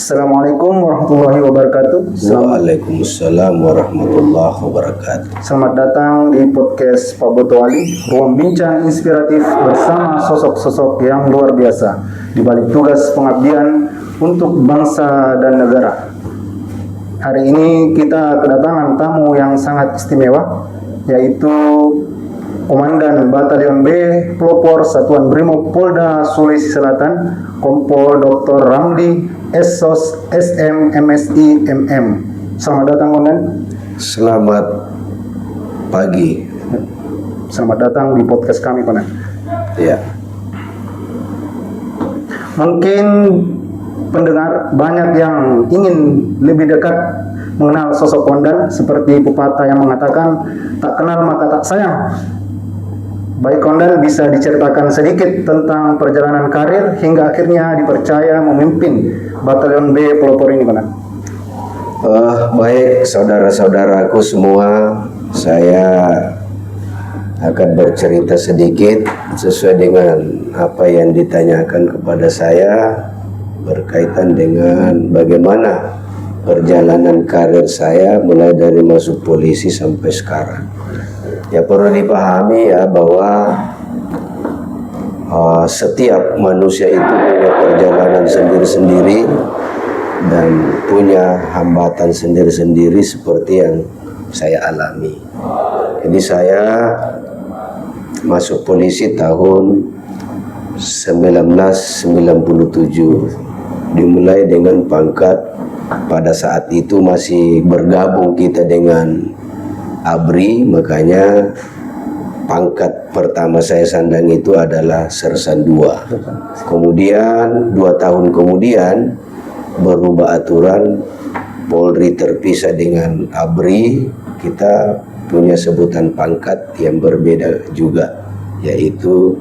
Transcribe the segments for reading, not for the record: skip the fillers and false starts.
Assalamualaikum warahmatullahi wabarakatuh. Waalaikumsalam warahmatullahi wabarakatuh. Selamat datang di podcast Pak Boto Ali, ruang bincang inspiratif bersama sosok-sosok yang luar biasa di balik tugas pengabdian untuk bangsa dan negara. Hari ini kita kedatangan tamu yang sangat istimewa, yaitu Komandan Batalion B Pelopor Satuan Brimob Polda Sulawesi Selatan, Kompol Dr. Ramli SOS SM MSI MM. Selamat datang, Komandan. Selamat pagi. Selamat datang di podcast kami, Komandan. Ya. Mungkin pendengar banyak yang ingin lebih dekat mengenal sosok Komandan, seperti pepatah yang mengatakan tak kenal maka tak sayang. Baik, Komandan, bisa diceritakan sedikit tentang perjalanan karir hingga akhirnya dipercaya memimpin Batalion B Pelopor ini, Komandan? Baik, saudara-saudaraku semua, saya akan bercerita sedikit sesuai dengan apa yang ditanyakan kepada saya berkaitan dengan bagaimana perjalanan karir saya mulai dari masuk polisi sampai sekarang. Ya, perlu dipahami ya bahwa setiap manusia itu punya perjalanan sendiri-sendiri dan punya hambatan sendiri-sendiri seperti yang saya alami. Jadi saya masuk polisi tahun 1997, dimulai dengan pangkat pada saat itu masih bergabung kita dengan ABRI, makanya pangkat pertama saya sandang itu adalah Sersan 2. Kemudian 2 tahun kemudian berubah aturan, Polri terpisah dengan ABRI, kita punya sebutan pangkat yang berbeda juga, yaitu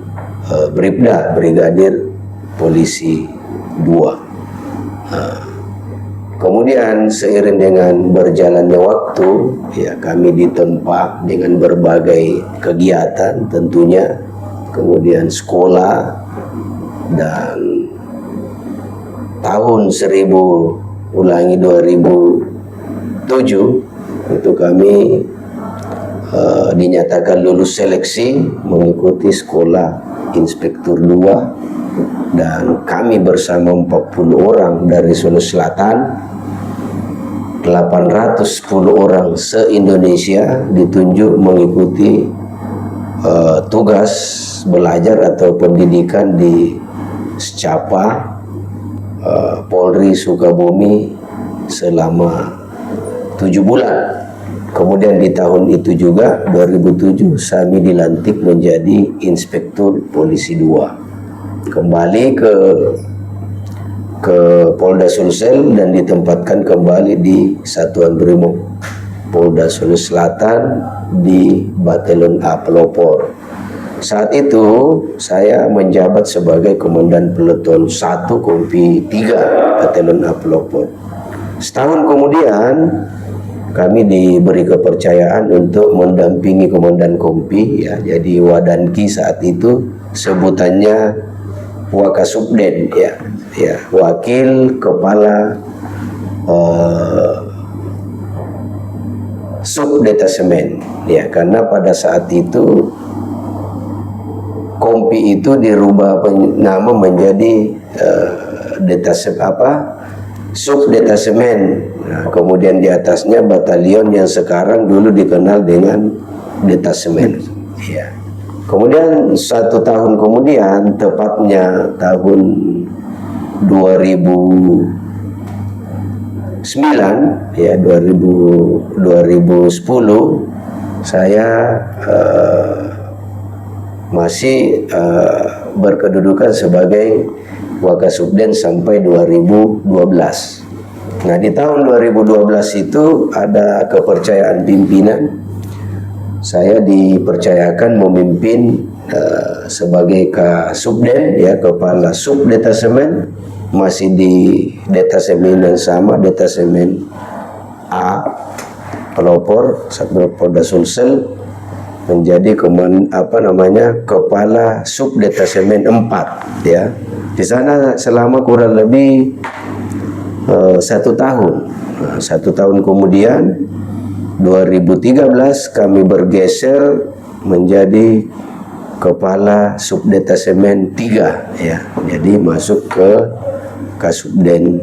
Bribda, Brigadir Polisi 2. Kemudian seiring dengan berjalannya waktu, ya kami ditempa dengan berbagai kegiatan tentunya, kemudian sekolah, dan tahun 2007 itu kami dinyatakan lulus seleksi mengikuti sekolah Inspektur 2, dan kami bersama 40 orang dari Sulawesi Selatan, 810 orang se-Indonesia ditunjuk mengikuti tugas belajar atau pendidikan di Secapa Polri Sukabumi selama 7 bulan. Kemudian di tahun itu juga 2007 kami dilantik menjadi Inspektur Polisi 2. Kembali ke Polda Sulsel dan ditempatkan kembali di Satuan Brimob Polda Sulawesi Selatan di Batalion A Pelopor. Saat itu saya menjabat sebagai Komandan Peleton 1 Kompi 3 Batalion A Pelopor. Setahun kemudian kami diberi kepercayaan untuk mendampingi Komandan Kompi, ya, jadi Wadanki saat itu sebutannya Wakasubden, ya, Wakil Kepala Subdetasemen, ya, karena pada saat itu Kompi itu dirubah nama menjadi Subdetasemen. Nah, kemudian di atasnya batalion yang sekarang dulu dikenal dengan detasemen. Ya. Kemudian 1 tahun kemudian, tepatnya tahun 2009, ya 2010, saya masih berkedudukan sebagai Wakasubden sampai 2012. Nah, di tahun 2012 itu ada kepercayaan pimpinan. Saya dipercayakan memimpin sebagai Kasubden, ya, Kepala Subdetasemen, masih di detasemen yang sama, detasemen A Pelopor, Satuan Polda Sulsel, menjadi Kepala Subdetasemen 4, ya. Di sana selama kurang lebih 1 tahun. Nah, 1 tahun kemudian 2013 kami bergeser menjadi kepala subdetasemen 3 ya. Jadi masuk ke Kasubden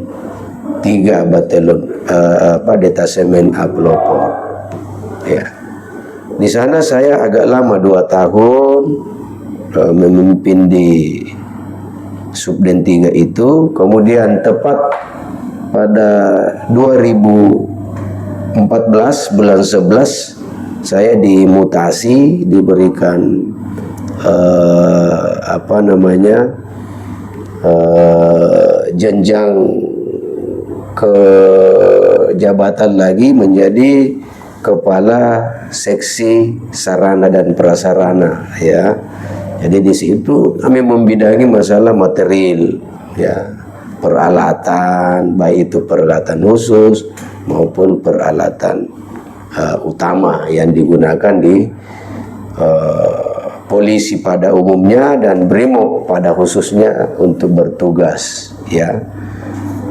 3 Batelon detasemen A pelopor. Ya. Di sana saya agak lama 2 tahun memimpin di Subden 3 itu. Kemudian tepat pada 2014 bulan 11 saya dimutasi, diberikan jenjang ke jabatan lagi menjadi kepala seksi sarana dan prasarana ya. Jadi di situ kami membidangi masalah material ya, peralatan, baik itu peralatan khusus maupun peralatan utama yang digunakan di polisi pada umumnya dan BRIMOB pada khususnya untuk bertugas ya.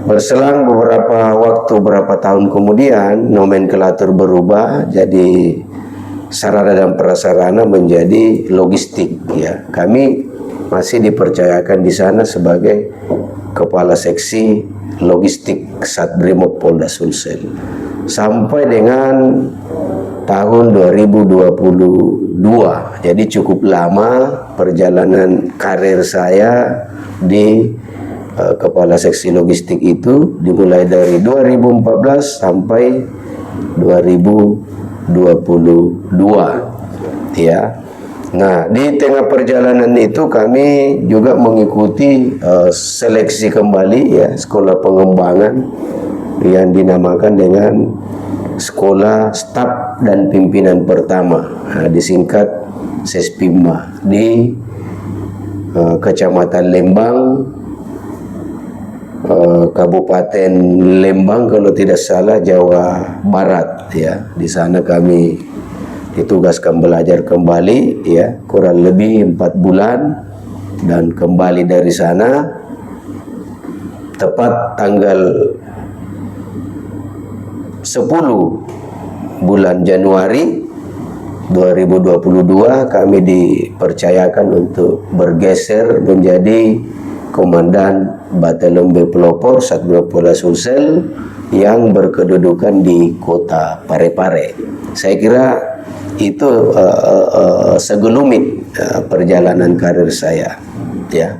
Berselang beberapa tahun kemudian nomenklatur berubah jadi sarana dan prasarana menjadi logistik ya. Kami masih dipercayakan di sana sebagai kepala seksi logistik Satbrimob Polda Sulsel sampai dengan tahun 2022. Jadi cukup lama perjalanan karir saya di kepala seksi logistik itu, dimulai dari 2014 sampai 2022 ya. Nah, di tengah perjalanan itu kami juga mengikuti seleksi kembali ya, sekolah pengembangan yang dinamakan dengan Sekolah Staf dan Pimpinan Pertama, disingkat SESPIMA, di Kecamatan Lembang, Kabupaten Lembang kalau tidak salah, Jawa Barat ya. Di sana kami ditugaskan belajar kembali ya, kurang lebih 4 bulan, dan kembali dari sana tepat tanggal 10 bulan Januari 2022 kami dipercayakan untuk bergeser menjadi Komandan Batelon B Pelopor Satbrimob Polda Sulsel yang berkedudukan di Kota Parepare. Saya kira itu segelumit perjalanan karir saya ya.